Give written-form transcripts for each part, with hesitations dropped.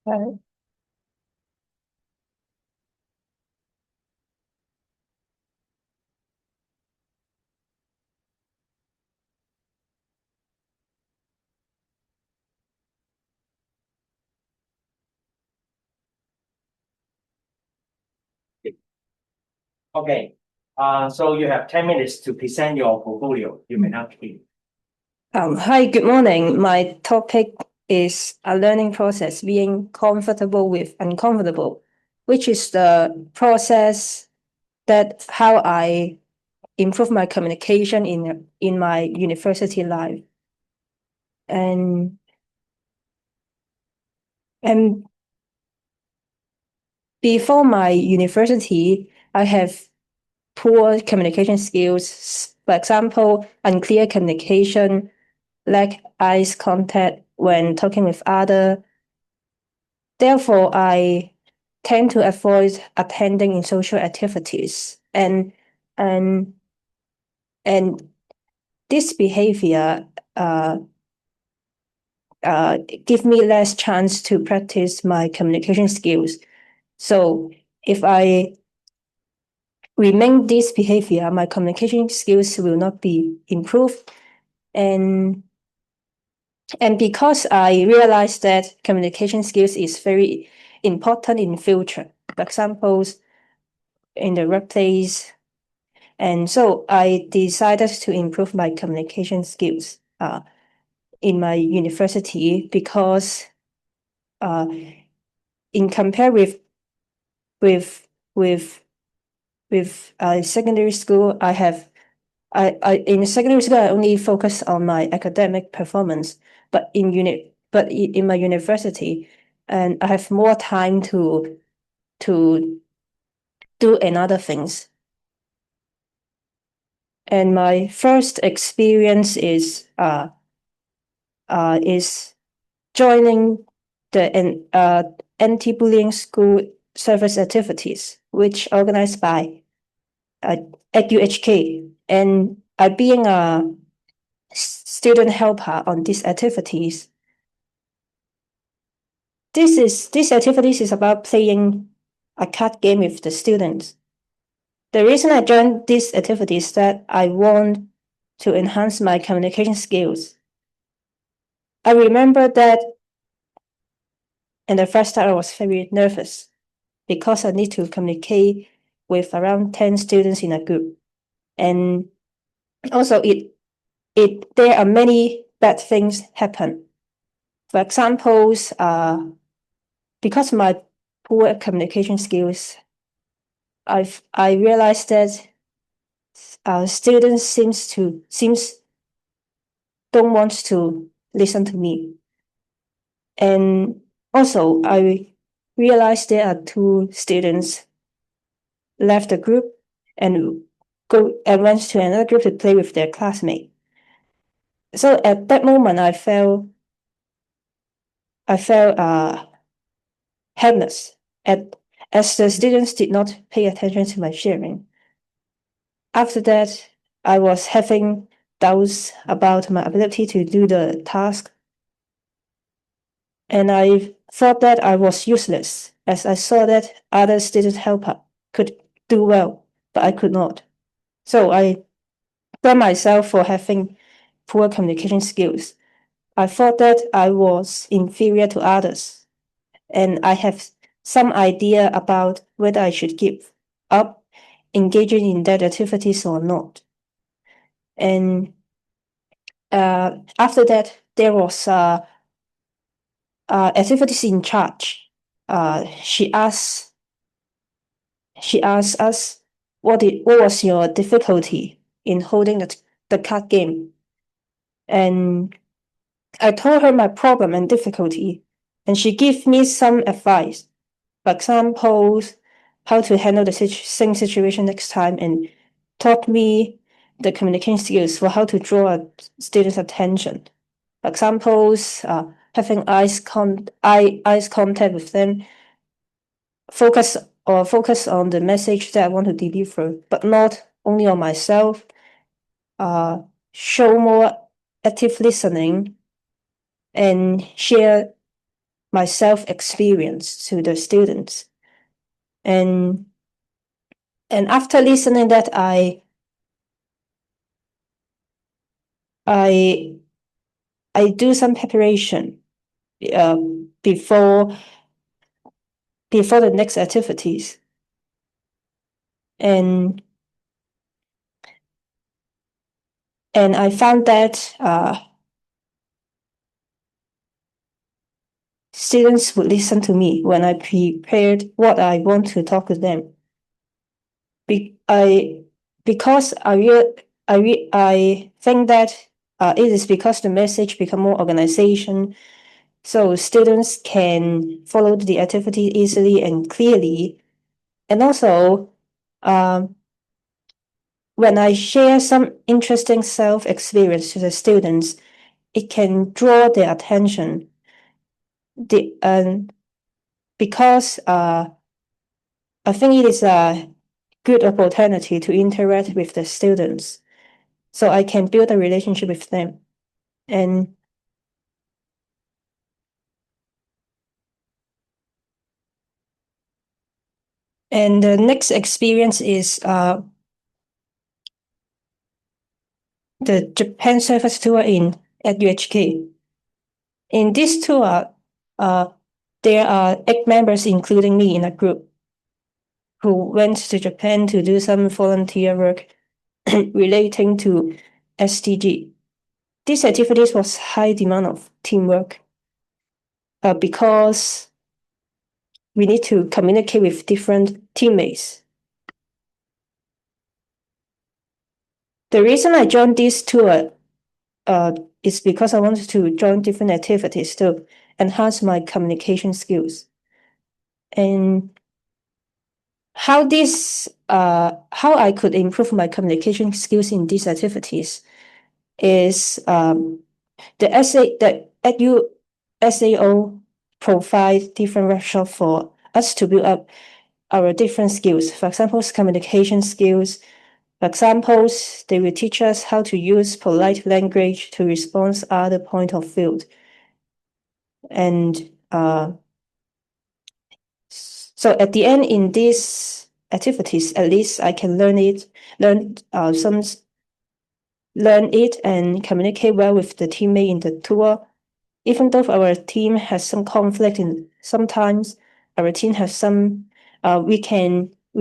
Right. Okay. So you have 10 minutes to present your portfolio. You may now begin. Hi, good morning. My topic is a learning process being comfortable with uncomfortable, which is the process that how I improve my communication in my university life. And and before my university, I have poor communication skills. For example, unclear communication, lack eyes contact when talking with other. Therefore, I tend to avoid attending in social activities, and and this behavior uh, give me less chance to practice my communication skills. So if I remain this behavior, my communication skills will not be improved. And and because I realized that communication skills is very important in future. For example, in the workplace. And so I decided to improve my communication skills in my university because uh, in compare with with secondary school, I in secondary school I only focus on my academic performance, but in my university, and I have more time to do another things. And my first experience is joining the anti-bullying school service activities, which organized by uh, at UHK, and I being a student helper on these activities. These activities is about playing a card game with the students. The reason I joined these activities is that I want to enhance my communication skills. I remember that in the first time I was very nervous because I need to communicate with around 10 students in a group. And also it there are many bad things happen. For example, because my poor communication skills, I realized that students seems don't want to listen to me. And also I realized there are two students left the group and go and went to another group to play with their classmate. So at that moment, I felt helpless at as the students did not pay attention to my sharing. After that, I was having doubts about my ability to do the task, and I thought that I was useless as I saw that other student helper could do well, but I could not. So I blame myself for having poor communication skills. I thought that I was inferior to others, and I have some idea about whether I should give up engaging in that activities or not. And after that, there was activities in charge. Uh, she asked she asked us what was your difficulty in holding the card game, and I told her my problem and difficulty, and she gave me some advice. For example, how to handle the same situation next time, and taught me the communication skills for how to draw a student's attention. For example, having eyes contact with them, focus focus on the message that I want to deliver, but not only on myself. Uh, show more active listening and share my self experience to the students. And after listening that, I do some preparation before the next activities. And I found that students would listen to me when I prepared what I want to talk to them. Because I think that it is because the message become more organization, so students can follow the activity easily and clearly. And also, when I share some interesting self experience to the students, it can draw their attention. Because I think it is a good opportunity to interact with the students, so I can build a relationship with them. And the next experience is the Japan service tour at UHK. In this tour, there are 8 members, including me, in a group who went to Japan to do some volunteer work relating to SDG. This activities was high demand of teamwork because we need to communicate with different teammates. The reason I joined this tour is because I wanted to join different activities to enhance my communication skills. And how I could improve my communication skills in these activities is the EDU SAO provide different workshops for us to build up our different skills. For example, communication skills. For example, they will teach us how to use polite language to respond to other point of view. And so at the end, in these activities, at least I can learn it and communicate well with the teammate in the tour. Even though our team has some conflict, and sometimes our team has some, we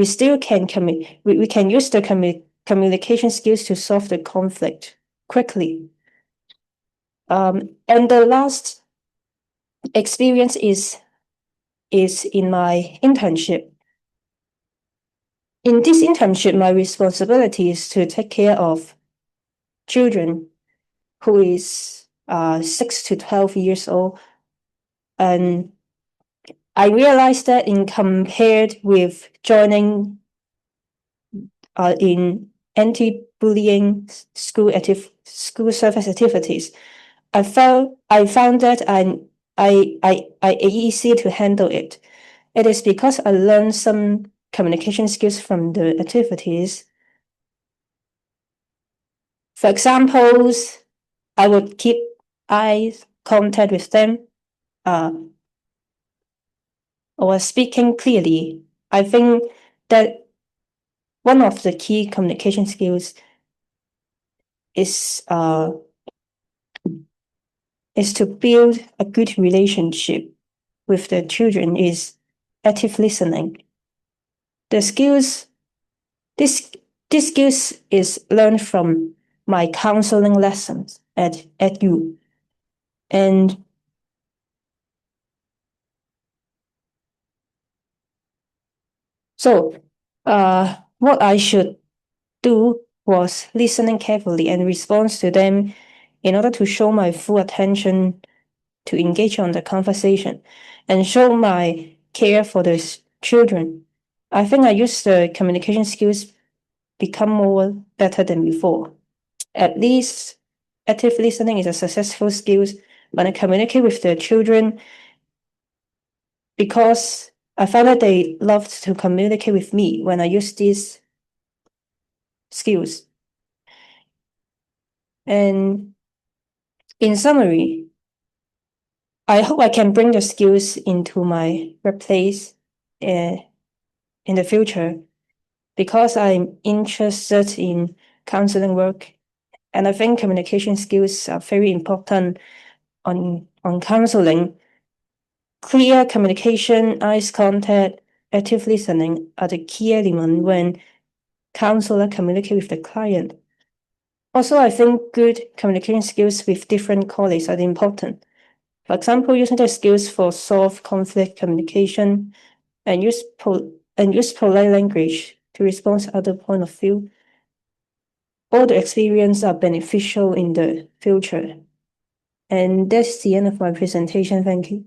still can we can use the communication skills to solve the conflict quickly. And the last experience is in my internship. In this internship, my responsibility is to take care of children who is 6 to 12 years old. And I realized that in compared with joining in anti-bullying school service activities, I found that I easy to handle it. It is because I learned some communication skills from the activities. For example, I would keep eye contact with them, or speaking clearly. I think that one of the key communication skills is to build a good relationship with the children, is active listening. The skills this skills is learned from my counseling lessons at U. And so what I should do was listening carefully and respond to them in order to show my full attention, to engage on the conversation, and show my care for the children. I think I use the communication skills become more better than before. At least active listening is a successful skill when I communicate with the children, because I found that they loved to communicate with me when I use these skills. And in summary, I hope I can bring the skills into my workplace in the future because I'm interested in counseling work. And I think communication skills are very important on counseling. Clear communication, eyes contact, active listening are the key element when counselor communicate with the client. Also, I think good communication skills with different colleagues are important. For example, using the skills for solve conflict communication and use polite language to respond to other point of view. All the experience are beneficial in the future. And that's the end of my presentation. Thank you.